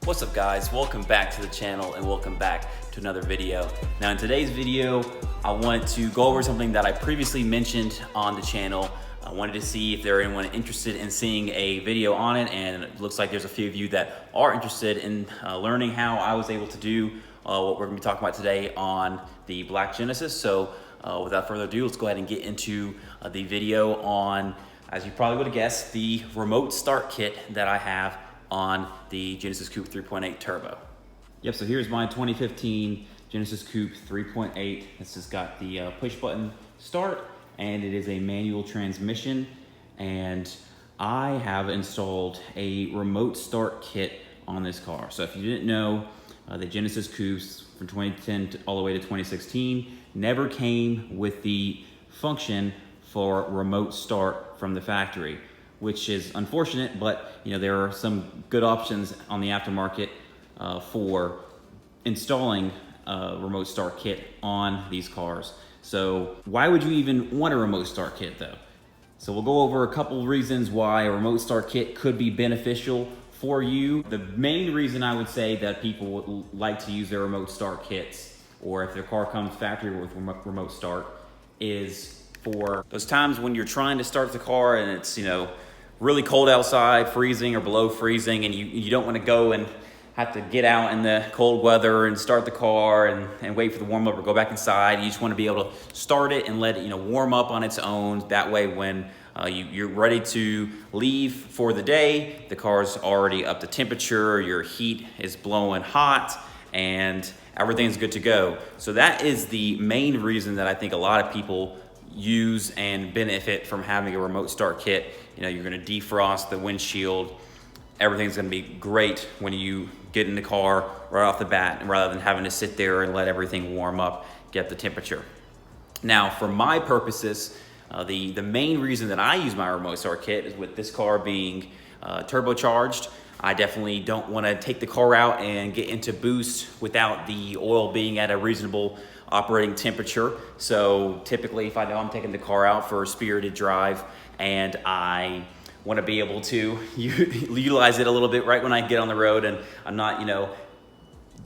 What's up guys, welcome back to the channel and welcome back to another video. Now in today's video, I wanted to go over something that I previously mentioned on the channel. I wanted to see if there was anyone interested in seeing a video on it, and it looks like there's a few of you that are interested in learning how I was able to do what we're gonna be talking about today on the Black Genesis. So without further ado, let's go ahead and get into the video on, as you probably would have guessed, the remote start kit that I have on the Genesis Coupe 3.8 Turbo. Yep, so here's my 2015 Genesis Coupe 3.8. This has got the push button start, and it is a manual transmission. And I have installed a remote start kit on this car. So if you didn't know, the Genesis Coupes from 2010 all the way to 2016 never came with the function for remote start from the factory, which is unfortunate, but there are some good options on the aftermarket for installing a remote start kit on these cars. So why would you even want a remote start kit though? So we'll go over a couple reasons why a remote start kit could be beneficial for you. The main reason I would say that people would like to use their remote start kits, or if their car comes factory with remote start, is for those times when you're trying to start the car and it's really cold outside, freezing or below freezing, and you don't want to go and have to get out in the cold weather and start the car and wait for the warm up or go back inside. You just want to be able to start it and let it warm up on its own. That way when you're ready to leave for the day, the car's already up to temperature, your heat is blowing hot, and everything's good to go. So that is the main reason that I think a lot of people use and benefit from having a remote start kit. You're going to defrost the windshield. Everything's going to be great when you get in the car right off the bat, rather than having to sit there and let everything warm up, get the temperature. Now, for my purposes, the main reason that I use my remote start kit is with this car being turbocharged. I definitely don't want to take the car out and get into boost without the oil being at a reasonable operating temperature. So typically, if I know I'm taking the car out for a spirited drive and I want to be able to utilize it a little bit right when I get on the road, and I'm not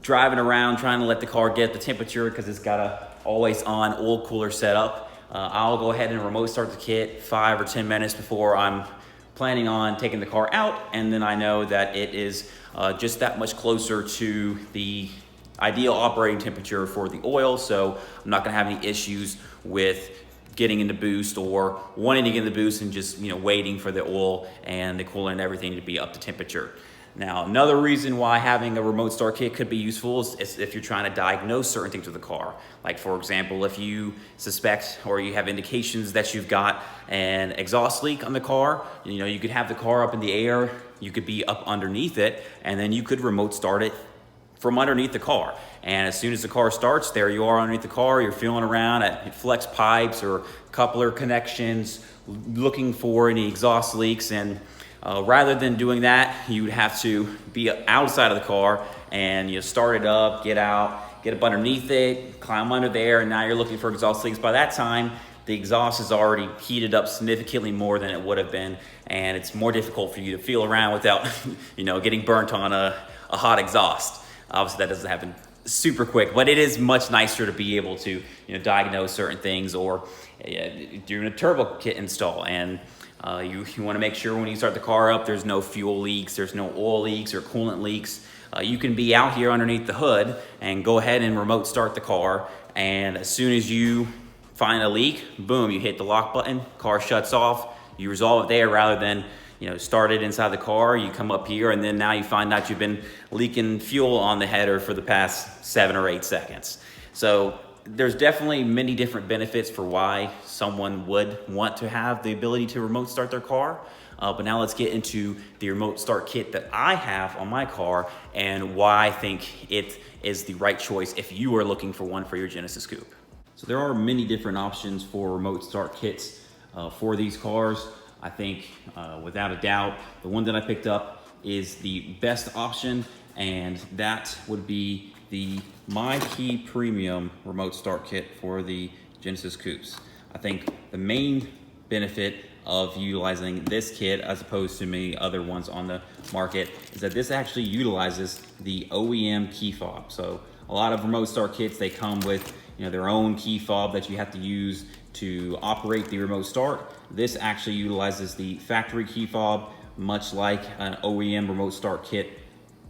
driving around trying to let the car get the temperature because it's got a always on oil cooler setup, I'll go ahead and remote start the kit 5 or 10 minutes before I'm planning on taking the car out, and then I know that it is just that much closer to the ideal operating temperature for the oil, so I'm not going to have any issues with getting into boost or wanting to get into boost and just waiting for the oil and the cooler and everything to be up to temperature. Now, another reason why having a remote start kit could be useful is if you're trying to diagnose certain things with the car. Like, for example, if you suspect or you have indications that you've got an exhaust leak on the car, you could have the car up in the air, you could be up underneath it, and then you could remote start it from underneath the car. And as soon as the car starts, there you are underneath the car, you're feeling around at flex pipes or coupler connections, looking for any exhaust leaks. And rather than doing that, you would have to be outside of the car and start it up, get out, get up underneath it, climb under there, and now you're looking for exhaust leaks. By that time, the exhaust is already heated up significantly more than it would have been, and it's more difficult for you to feel around without getting burnt on a hot exhaust. Obviously, that doesn't happen super quick, but it is much nicer to be able to diagnose certain things, or doing a turbo kit install, and you want to make sure when you start the car up there's no fuel leaks, there's no oil leaks or coolant leaks. You can be out here underneath the hood and go ahead and remote start the car, and as soon as you find a leak, boom, you hit the lock button, car shuts off, you resolve it there rather than start it inside the car. You come up here and then now you find out you've been leaking fuel on the header for the past 7 or 8 seconds. So there's definitely many different benefits for why someone would want to have the ability to remote start their car. But now let's get into the remote start kit that I have on my car and why I think it is the right choice if you are looking for one for your Genesis Coupe. So there are many different options for remote start kits for these cars. I think without a doubt, the one that I picked up is the best option, and that would be the MyKey Premium Remote Start Kit for the Genesis Coupes. I think the main benefit of utilizing this kit as opposed to many other ones on the market is that this actually utilizes the OEM key fob. So a lot of remote start kits, they come with their own key fob that you have to use to operate the remote start. This actually utilizes the factory key fob, much like an OEM remote start kit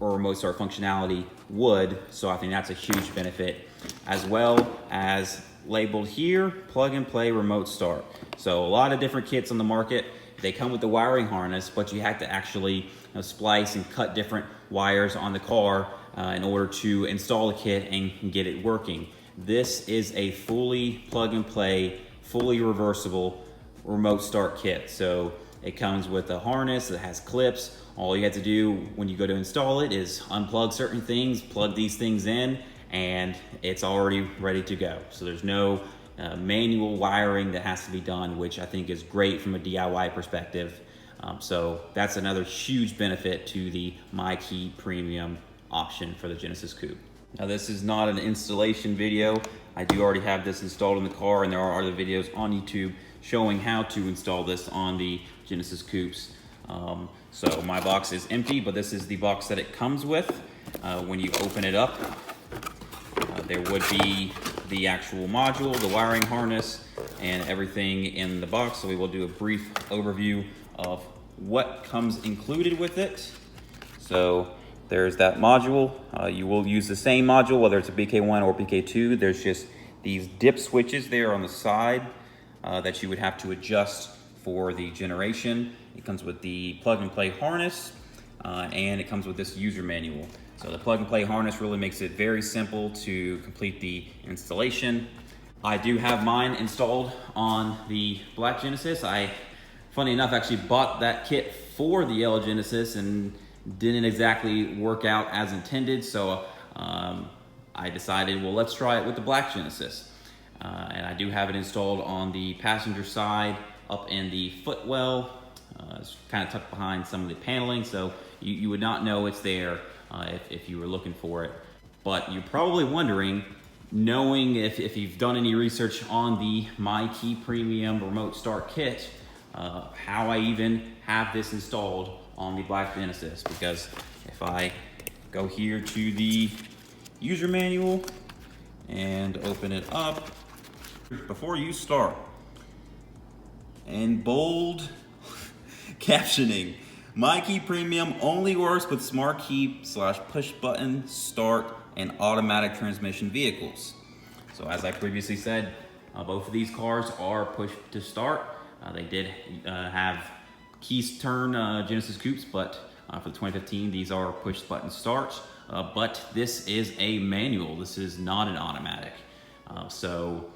or remote start functionality would. So I think that's a huge benefit, as well as labeled here, plug and play remote start. So a lot of different kits on the market, they come with the wiring harness, but you have to actually splice and cut different wires on the car in order to install the kit and get it working. This is a fully plug and play, fully reversible remote start kit. So it comes with a harness that has clips. All you have to do when you go to install it is unplug certain things, plug these things in, and it's already ready to go. So there's no manual wiring that has to be done, which I think is great from a DIY perspective. So that's another huge benefit to the MyKey Premium option for the Genesis Coupe. Now this is not an installation video. I do already have this installed in the car, and there are other videos on YouTube showing how to install this on the Genesis Coupes. So my box is empty, but this is the box that it comes with. When you open it up, there would be the actual module, the wiring harness, and everything in the box. So we will do a brief overview of what comes included with it. So there's that module. You will use the same module, whether it's a BK1 or BK2. There's just these dip switches there on the side that you would have to adjust for the generation. It comes with the plug and play harness, and it comes with this user manual. So the plug and play harness really makes it very simple to complete the installation. I do have mine installed on the black Genesis. I, funny enough, actually bought that kit for the yellow Genesis and didn't exactly work out as intended. So I decided, well, let's try it with the black Genesis. And I do have it installed on the passenger side up in the footwell. It's kind of tucked behind some of the paneling, so you would not know it's there if you were looking for it. But you're probably wondering, knowing if you've done any research on the MyKey Premium remote start kit, how I even have this installed on the black Genesis. Because if I go here to the user manual and open it up, before you start, in bold captioning, MyKey Premium only works with smart key / push button start and automatic transmission vehicles. So as I previously said, both of these cars are push to start. They did have keys turn Genesis Coupes, but for the 2015, these are push button starts. But this is a manual. This is not an automatic. So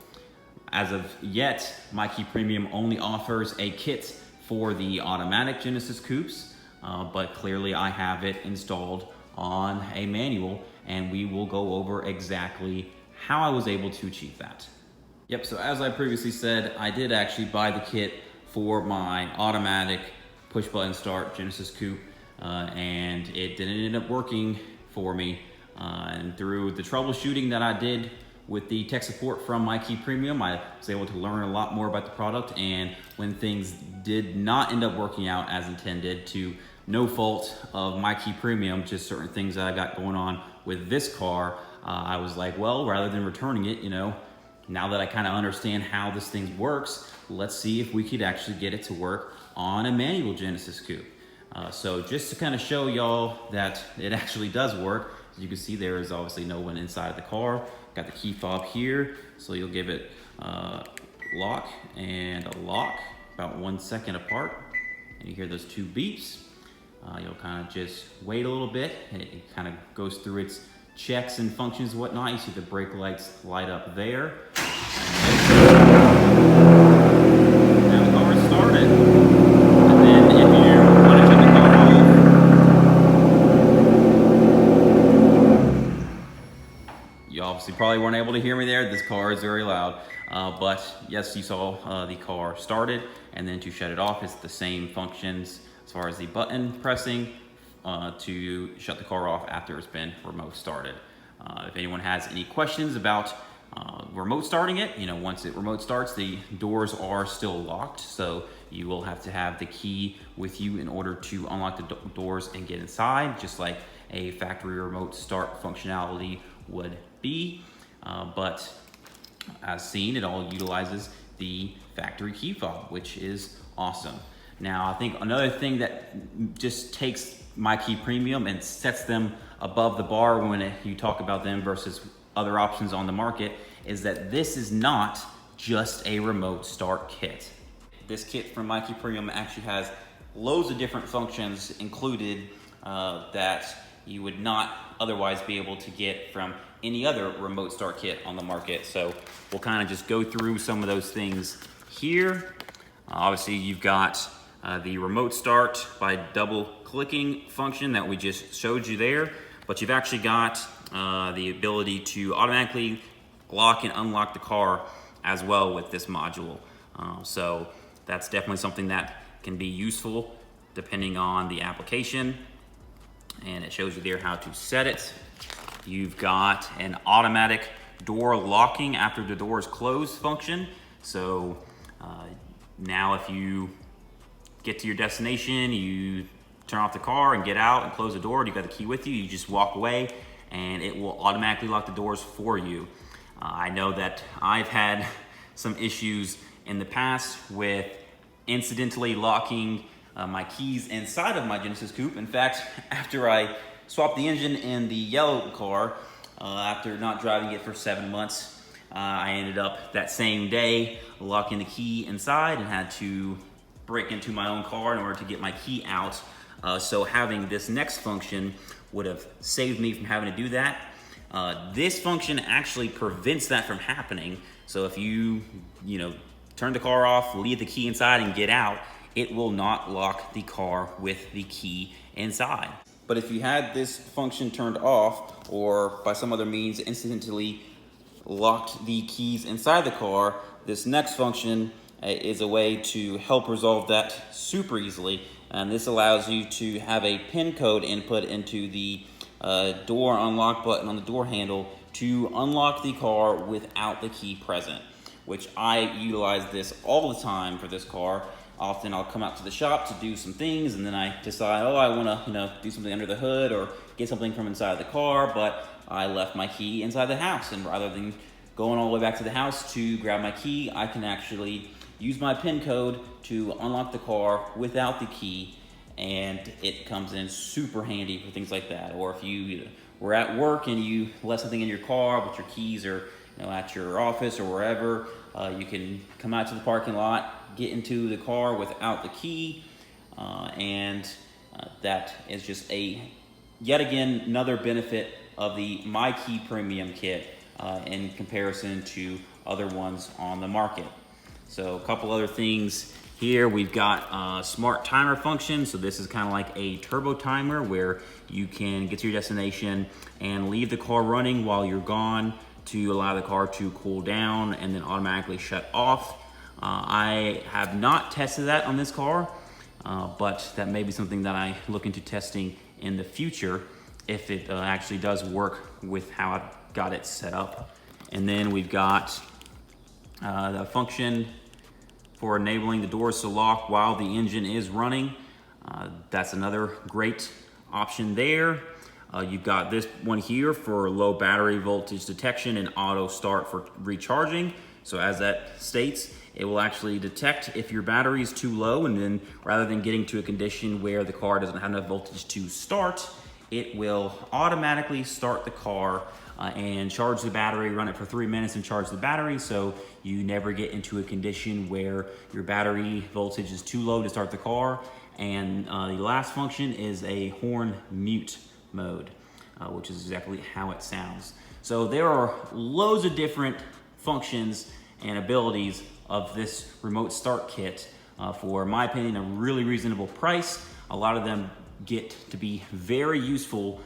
as of yet, MyKey Premium only offers a kit for the automatic Genesis Coupes, but clearly I have it installed on a manual, and we will go over exactly how I was able to achieve that. Yep, so as I previously said, I did actually buy the kit for my automatic push button start Genesis Coupe, and it didn't end up working for me. And through the troubleshooting that I did with the tech support from MyKey Premium, I was able to learn a lot more about the product, and when things did not end up working out as intended, to no fault of MyKey Premium, just certain things that I got going on with this car, I was like, well, rather than returning it, now that I kind of understand how this thing works, let's see if we could actually get it to work on a manual Genesis Coupe. So just to kind of show y'all that it actually does work, as you can see, there is obviously no one inside of the car. Got the key fob here, so you'll give it lock and a lock about 1 second apart, and you hear those two beeps. You'll kind of just wait a little bit, and it kind of goes through its checks and functions and whatnot. You see the brake lights light up there. Now the car is started. And then if you want to shut the car off, you obviously probably weren't able to hear me there. This car is very loud. But yes, you saw the car started, and then to shut it off, it's the same functions as far as the button pressing to shut the car off after it's been remote started. If anyone has any questions about remote starting it. Once it remote starts, the doors are still locked, so you will have to have the key with you in order to unlock the doors and get inside, just like a factory remote start functionality would be. But as seen, it all utilizes the factory key fob, which is awesome. Now, I think another thing that just takes MyKey Premium and sets them above the bar when you talk about them versus other options on the market is that this is not just a remote start kit. This kit from MyKey Premium actually has loads of different functions included that you would not otherwise be able to get from any other remote start kit on the market. So we'll kind of just go through some of those things here. Obviously, you've got the remote start by double clicking function that we just showed you there, but you've actually got the ability to automatically lock and unlock the car as well with this module. So that's definitely something that can be useful depending on the application. And it shows you there how to set it. You've got an automatic door locking after the door is closed function. So now if you get to your destination, you turn off the car and get out and close the door, you've got the key with you, you just walk away and it will automatically lock the doors for you. I know that I've had some issues in the past with incidentally locking my keys inside of my Genesis Coupe. In fact, after I swapped the engine in the yellow car, after not driving it for 7 months, I ended up that same day locking the key inside and had to break into my own car in order to get my key out. So having this next function would have saved me from having to do that. This function actually prevents that from happening. So if you turn the car off, leave the key inside and get out, it will not lock the car with the key inside. But if you had this function turned off or by some other means incidentally locked the keys inside the car, this next function is a way to help resolve that super easily. And this allows you to have a PIN code input into the door unlock button on the door handle to unlock the car without the key present, which I utilize this all the time for this car. Often I'll come out to the shop to do some things and then I decide, I want to do something under the hood or get something from inside the car, but I left my key inside the house, and rather than going all the way back to the house to grab my key, I can actually use my PIN code to unlock the car without the key, and it comes in super handy for things like that. Or if you were at work and you left something in your car but your keys are at your office or wherever, you can come out to the parking lot, get into the car without the key, and that is just yet again another benefit of the MyKey Premium kit in comparison to other ones on the market. So a couple other things here. We've got a smart timer function. So this is kind of like a turbo timer where you can get to your destination and leave the car running while you're gone to allow the car to cool down and then automatically shut off. I have not tested that on this car, but that may be something that I look into testing in the future if it actually does work with how I got it set up. And then we've got the function for enabling the doors to lock while the engine is running. That's another great option there. You've got this one here for low battery voltage detection and auto start for recharging. So as that states, it will actually detect if your battery is too low, and then rather than getting to a condition where the car doesn't have enough voltage to start, it will automatically start the car and charge the battery, run it for 3 minutes and charge the battery, so you never get into a condition where your battery voltage is too low to start the car. And the last function is a horn mute mode, which is exactly how it sounds. So there are loads of different functions and abilities of this remote start kit for, in my opinion, a really reasonable price. A lot of them get to be very useful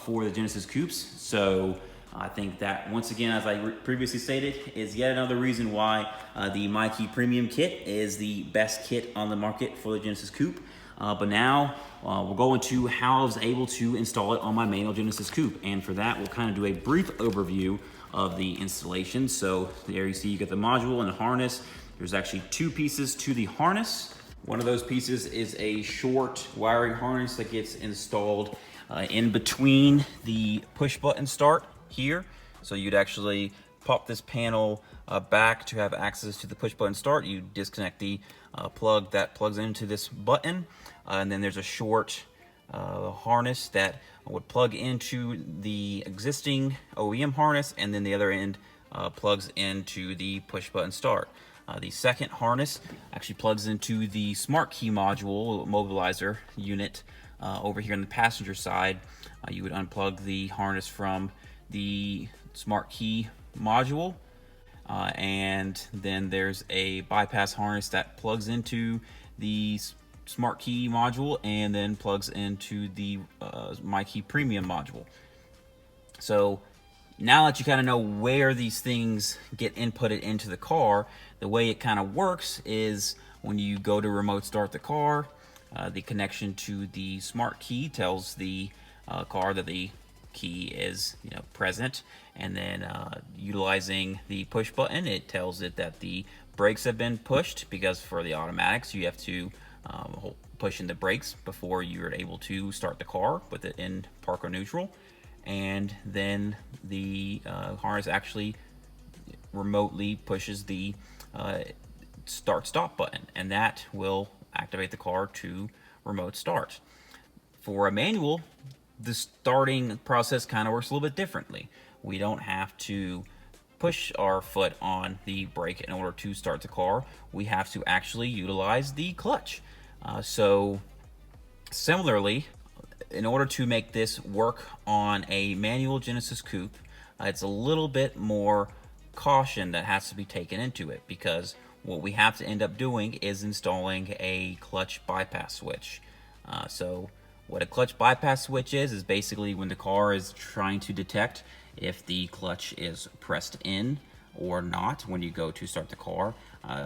for the Genesis Coupes. So I think that, once again, as I previously stated, is yet another reason why the MyKey Premium kit is the best kit on the market for the Genesis Coupe. But now we'll go into how I was able to install it on my manual Genesis Coupe. And for that, we'll kind of do a brief overview of the installation. So there you see you get the module and the harness. There's actually two pieces to the harness. One of those pieces is a short wiring harness that gets installed in between the push button start here. So you'd actually pop this panel back to have access to the push button start. You disconnect the plug that plugs into this button, and then there's a short harness that would plug into the existing OEM harness, and then the other end plugs into the push button start. The second harness actually plugs into the MyKey module mobilizer unit over here on the passenger side. You would unplug the harness from the MyKey module, and then there's a bypass harness that plugs into the MyKey module and then plugs into the MyKey Premium module. So now that you kind of know where these things get inputted into the car, the way it kind of works is when you go to remote start the car, the connection to the MyKey tells the car that the key is present, and then utilizing the push button, it tells it that the brakes have been pushed, because for the automatics you have to push in the brakes before you're able to start the car with it in park or neutral. And then the harness actually remotely pushes the start stop button, and that will activate the car to remote start. For a manual, the starting process kind of works a little bit differently. We don't have to push our foot on the brake in order to start the car. We have to actually utilize the clutch. So similarly, in order to make this work on a manual Genesis Coupe, it's a little bit more caution that has to be taken into it, because what we have to end up doing is installing a clutch bypass switch. So what a clutch bypass switch is basically when the car is trying to detect if the clutch is pressed in or not when you go to start the car.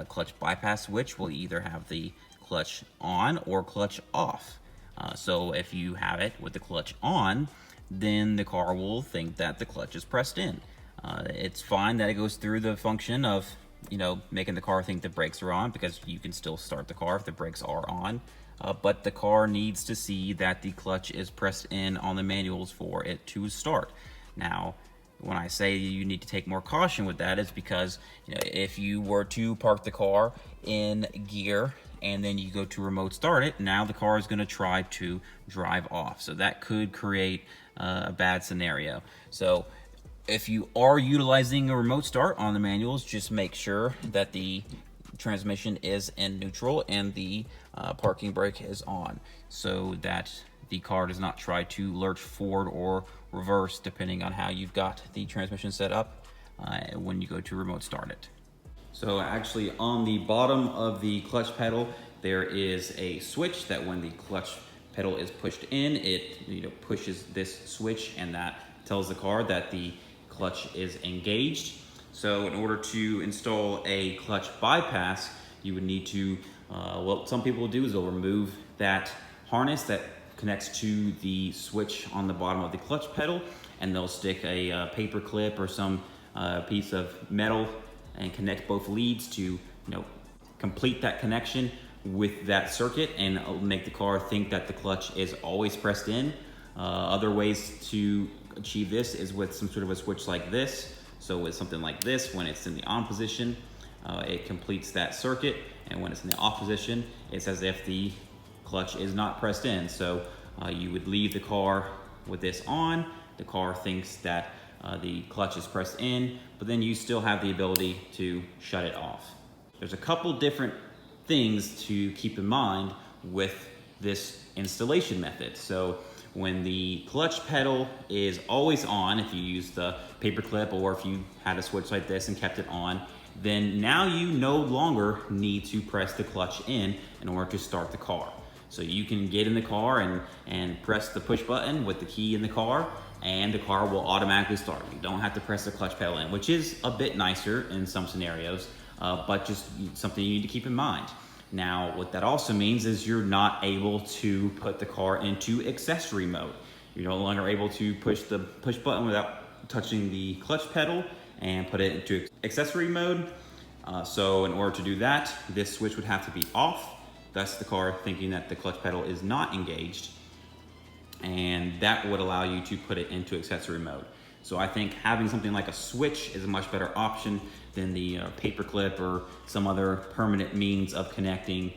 Clutch bypass switch will either have the clutch on or clutch off. So if you have it with the clutch on, then the car will think that the clutch is pressed in. It's fine that it goes through the function of making the car think the brakes are on, because you can still start the car if the brakes are on. But the car needs to see that the clutch is pressed in on the manuals for it to start. Now, when I say you need to take more caution with that, is because if you were to park the car in gear and then you go to remote start it, now the car is going to try to drive off. So that could create a bad scenario. So if you are utilizing a remote start on the manuals, just make sure that the transmission is in neutral and the parking brake is on, so that the car does not try to lurch forward or reverse depending on how you've got the transmission set up when you go to remote start it. So actually on the bottom of the clutch pedal, there is a switch that when the clutch pedal is pushed in, it pushes this switch, and that tells the car that the clutch is engaged. So in order to install a clutch bypass, you would need to, what some people will do is they'll remove that harness that connects to the switch on the bottom of the clutch pedal, and they'll stick a paper clip or some piece of metal and connect both leads to complete that connection with that circuit, and it'll make the car think that the clutch is always pressed in. Other ways to achieve this is with some sort of a switch like this. So with something like this, when it's in the on position, it completes that circuit, and when it's in the off position, it's as if the clutch is not pressed in. So you would leave the car with this on. The car thinks that the clutch is pressed in, but then you still have the ability to shut it off. There's a couple different things to keep in mind with this installation method. So when the clutch pedal is always on, if you use the paper clip or if you had a switch like this and kept it on, then now you no longer need to press the clutch in order to start the car. So you can get in the car and press the push button with the key in the car, and the car will automatically start. You don't have to press the clutch pedal in, which is a bit nicer in some scenarios, but just something you need to keep in mind. Now, what that also means is you're not able to put the car into accessory mode. You're no longer able to push the push button without touching the clutch pedal and put it into accessory mode. So in order to do that, this switch would have to be off. Thus the car thinking that the clutch pedal is not engaged. And that would allow you to put it into accessory mode. So I think having something like a switch is a much better option than the paper clip or some other permanent means of connecting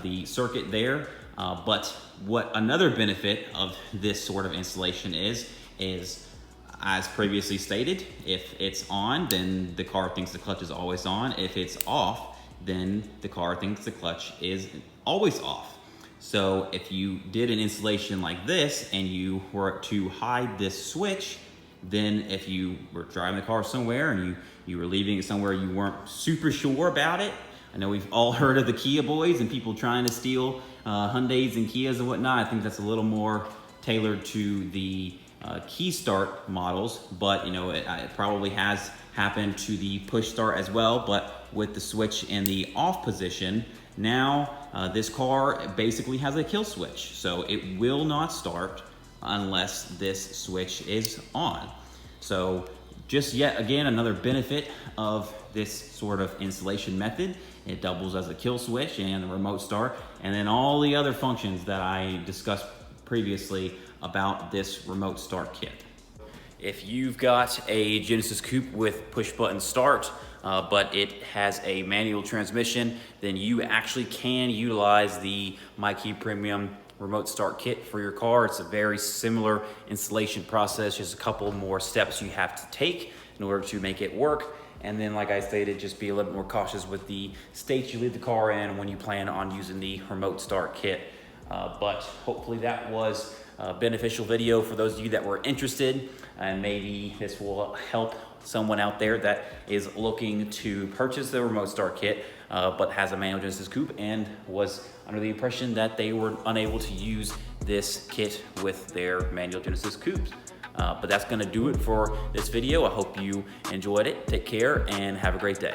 the circuit there. But what another benefit of this sort of installation is as previously stated, if it's on, then the car thinks the clutch is always on. If it's off, then the car thinks the clutch is always off. So if you did an installation like this and you were to hide this switch, then if you were driving the car somewhere and you were leaving it somewhere you weren't super sure about it, I know we've all heard of the Kia boys and people trying to steal Hyundais and Kias and whatnot. I think that's a little more tailored to the key start models, but it probably has happened to the push start as well. But with the switch in the off position, now this car basically has a kill switch. So it will not start unless this switch is on. So just yet again, another benefit of this sort of installation method. It doubles as a kill switch and the remote start, and then all the other functions that I discussed previously about this remote start kit. If you've got a Genesis Coupe with push button start, but it has a manual transmission, then you actually can utilize the MyKey Premium remote start kit for your car. It's a very similar installation process, just a couple more steps you have to take in order to make it work. And then, like I stated, just be a little bit more cautious with the state you leave the car in when you plan on using the remote start kit. But hopefully that was a beneficial video for those of you that were interested, and maybe this will help someone out there that is looking to purchase the remote start kit but has a manual Genesis Coupe and was under the impression that they were unable to use this kit with their manual Genesis Coupes. But that's gonna do it for this video. I hope you enjoyed it. Take care and have a great day.